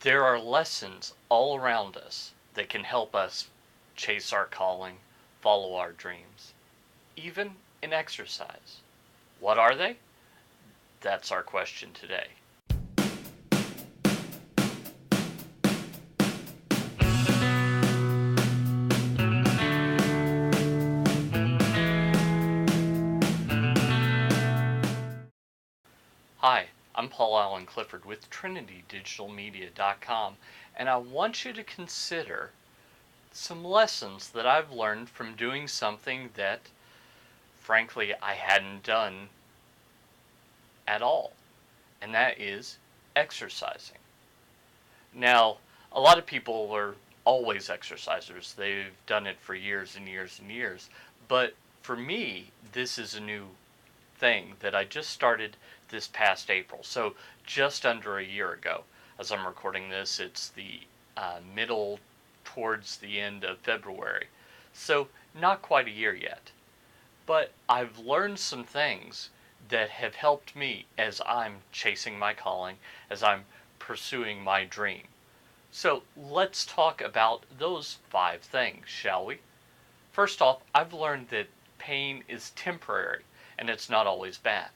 There are lessons all around us that can help us chase our calling, follow our dreams, even in exercise. What are they? That's our question today. Hi, I'm Paul Allen Clifford with TrinityDigitalMedia.com, and I want you to consider some lessons that I've learned from doing something that, frankly, I hadn't done at all, and that is exercising. Now, a lot of people are always exercisers. They've done it for years and years and years. But for me, this is a new thing that I just started this past April. So just under a year ago. As I'm recording this, it's the middle towards the end of February. So not quite a year yet. But I've learned some things that have helped me as I'm chasing my calling, as I'm pursuing my dream. So let's talk about those 5 things, shall we? First off, I've learned that pain is temporary and it's not always bad.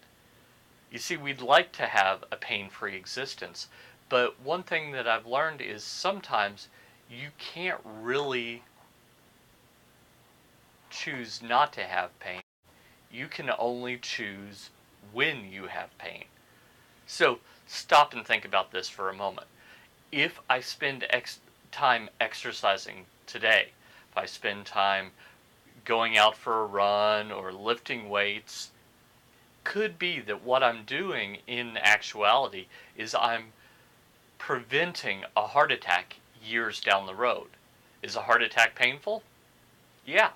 You see, we'd like to have a pain-free existence, but one thing that I've learned is sometimes you can't really choose not to have pain. You can only choose when you have pain. So stop and think about this for a moment. If I spend time exercising today, if I spend time going out for a run or lifting weights, could be that what I'm doing in actuality is I'm preventing a heart attack years down the road. Is a heart attack painful? Yeah.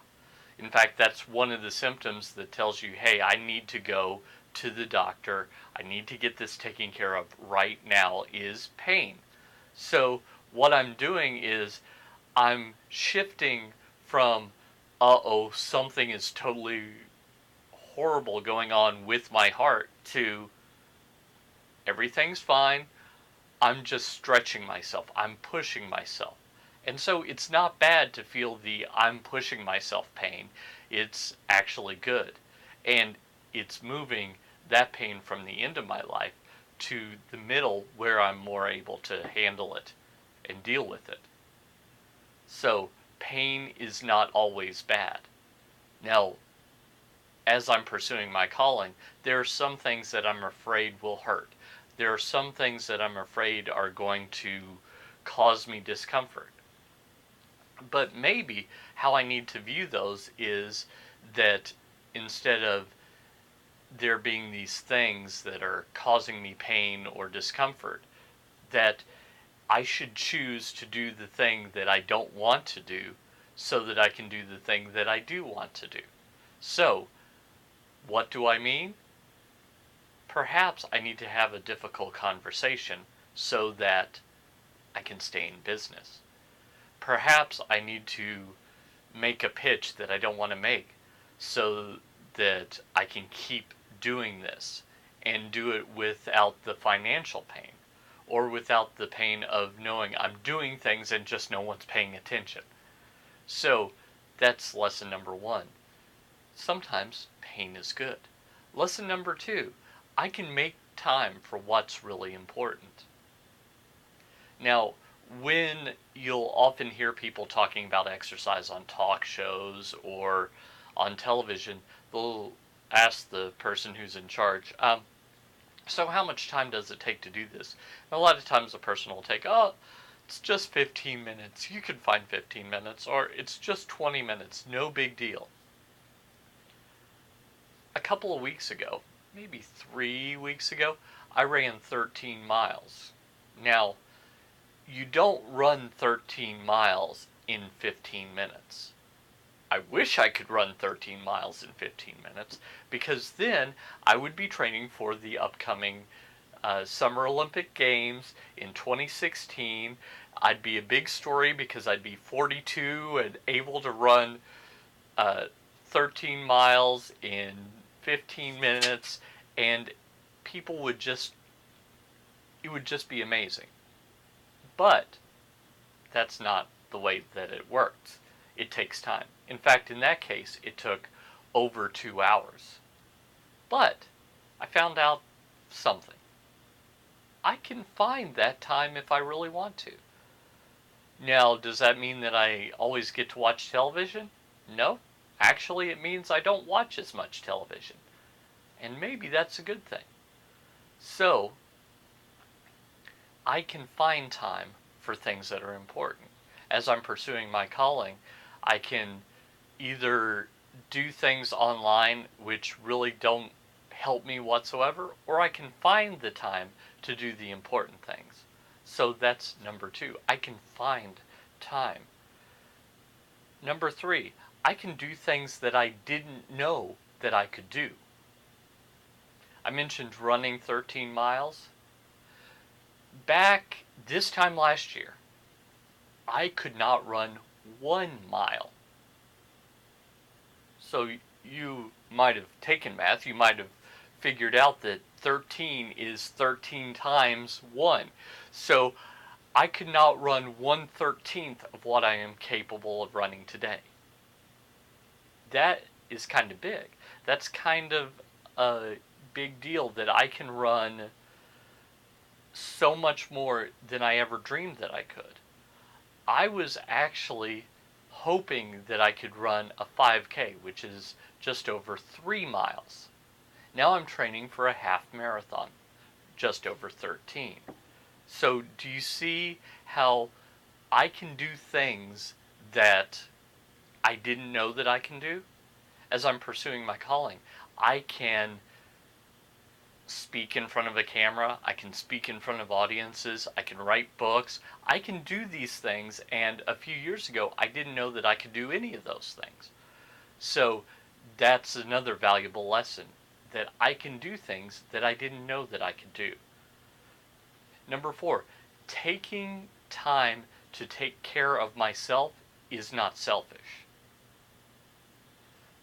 In fact, that's one of the symptoms that tells you, hey, I need to go to the doctor. I need to get this taken care of right now, is pain. So what I'm doing is I'm shifting from, uh-oh, something is totally horrible going on with my heart, to everything's fine. I'm just stretching myself. I'm pushing myself. And so it's not bad to feel the I'm pushing myself pain. It's actually good. And it's moving that pain from the end of my life to the middle where I'm more able to handle it and deal with it. So pain is not always bad. Now, as I'm pursuing my calling, there are some things that I'm afraid will hurt. There are some things that I'm afraid are going to cause me discomfort. But maybe how I need to view those is that instead of there being these things that are causing me pain or discomfort, that I should choose to do the thing that I don't want to do so that I can do the thing that I do want to do. So, what do I mean? Perhaps I need to have a difficult conversation so that I can stay in business. Perhaps I need to make a pitch that I don't want to make so that I can keep doing this and do it without the financial pain or without the pain of knowing I'm doing things and just no one's paying attention. So that's lesson number 1. Sometimes pain is good. Lesson number 2, I can make time for what's really important. Now, when you'll often hear people talking about exercise on talk shows or on television, they'll ask the person who's in charge, so how much time does it take to do this? And a lot of times the person will take, oh, it's just 15 minutes. You can find 15 minutes, or it's just 20 minutes. No big deal. A couple of weeks ago, maybe 3 weeks ago, I ran 13 miles. Now, you don't run 13 miles in 15 minutes. I wish I could run 13 miles in 15 minutes, because then I would be training for the upcoming Summer Olympic Games in 2016. I'd be a big story because I'd be 42 and able to run 13 miles in 15 minutes, and people would just, it would just be amazing. But that's not the way that it works. It takes time. In fact, in that case, it took over 2 hours. But I found out something. I can find that time if I really want to. Now, does that mean that I always get to watch television? No. Actually, it means I don't watch as much television. And maybe that's a good thing. So, I can find time for things that are important. As I'm pursuing my calling, I can either do things online which really don't help me whatsoever, or I can find the time to do the important things. So that's number 2. I can find time. Number 3, I can do things that I didn't know that I could do. I mentioned running 13 miles. Back this time last year, I could not run 1 mile. So you might have taken math, you might have figured out that 13 is 13 times 1. So I could not run 1/13 of what I am capable of running today. That is kind of big. That's kind of a big deal that I can run so much more than I ever dreamed that I could. I was actually hoping that I could run a 5K, which is just over 3 miles. Now I'm training for a half marathon, just over 13. So do you see how I can do things that I didn't know that I can do? As I'm pursuing my calling, I can speak in front of a camera, I can speak in front of audiences, I can write books, I can do these things, and a few years ago I didn't know that I could do any of those things. So that's another valuable lesson, that I can do things that I didn't know that I could do. Number 4, taking time to take care of myself is not selfish.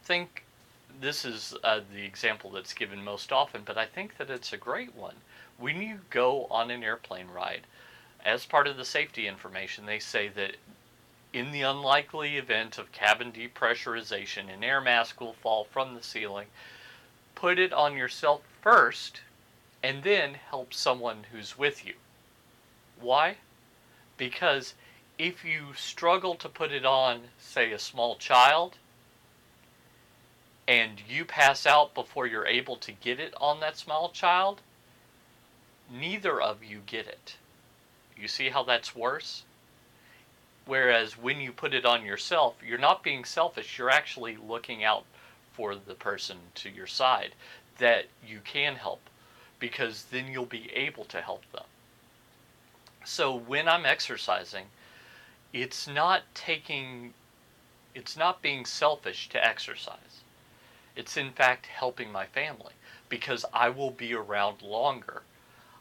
Think this is the example that's given most often, but I think that it's a great one. When you go on an airplane ride, as part of the safety information, they say that in the unlikely event of cabin depressurization, an air mask will fall from the ceiling. Put it on yourself first, and then help someone who's with you. Why? Because if you struggle to put it on, say, a small child, and you pass out before you're able to get it on that small child, neither of you get it. You see how that's worse? Whereas when you put it on yourself, you're not being selfish, you're actually looking out for the person to your side that you can help, because then you'll be able to help them. So when I'm exercising, it's not being selfish to exercise. It's in fact helping my family, because I will be around longer.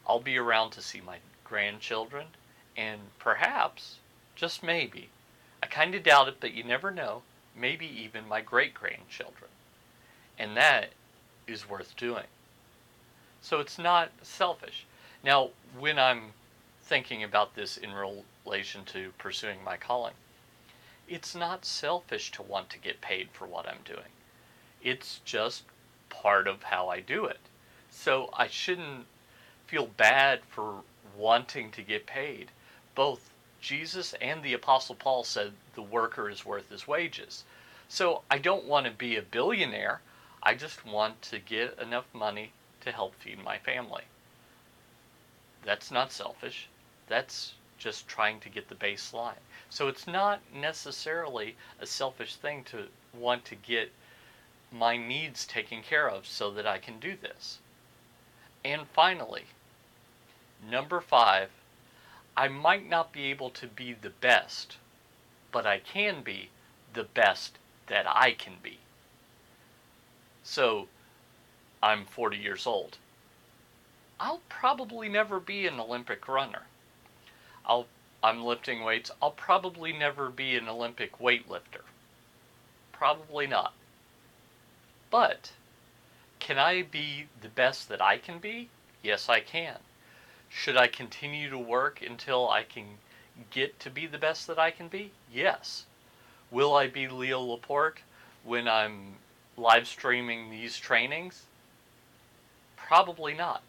I'll be around to see my grandchildren, and perhaps, just maybe, I kind of doubt it, but you never know, maybe even my great-grandchildren. And that is worth doing. So it's not selfish. Now, when I'm thinking about this in relation to pursuing my calling, it's not selfish to want to get paid for what I'm doing. It's just part of how I do it. So I shouldn't feel bad for wanting to get paid. Both Jesus and the Apostle Paul said the worker is worth his wages. So I don't want to be a billionaire. I just want to get enough money to help feed my family. That's not selfish. That's just trying to get the baseline. So it's not necessarily a selfish thing to want to get my needs taken care of so that I can do this. And finally, number 5, I might not be able to be the best, but I can be the best that I can be. So, I'm 40 years old. I'll probably never be an Olympic runner. I'm lifting weights. I'll probably never be an Olympic weightlifter. Probably not. But, can I be the best that I can be? Yes, I can. Should I continue to work until I can get to be the best that I can be? Yes. Will I be Leo Laporte when I'm live streaming these trainings? Probably not.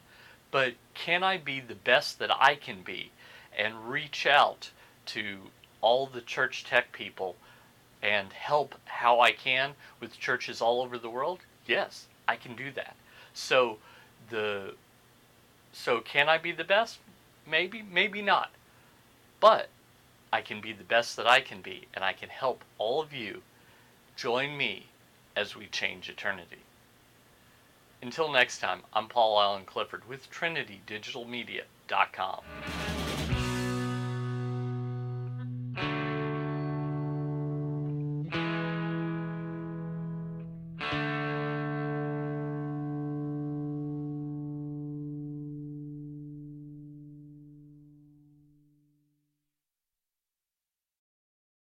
But can I be the best that I can be and reach out to all the church tech people and help how I can with churches all over the world? Yes, I can do that. So the so can I be the best? Maybe, maybe not. But I can be the best that I can be, and I can help all of you join me as we change eternity. Until next time, I'm Paul Allen Clifford with TrinityDigitalMedia.com.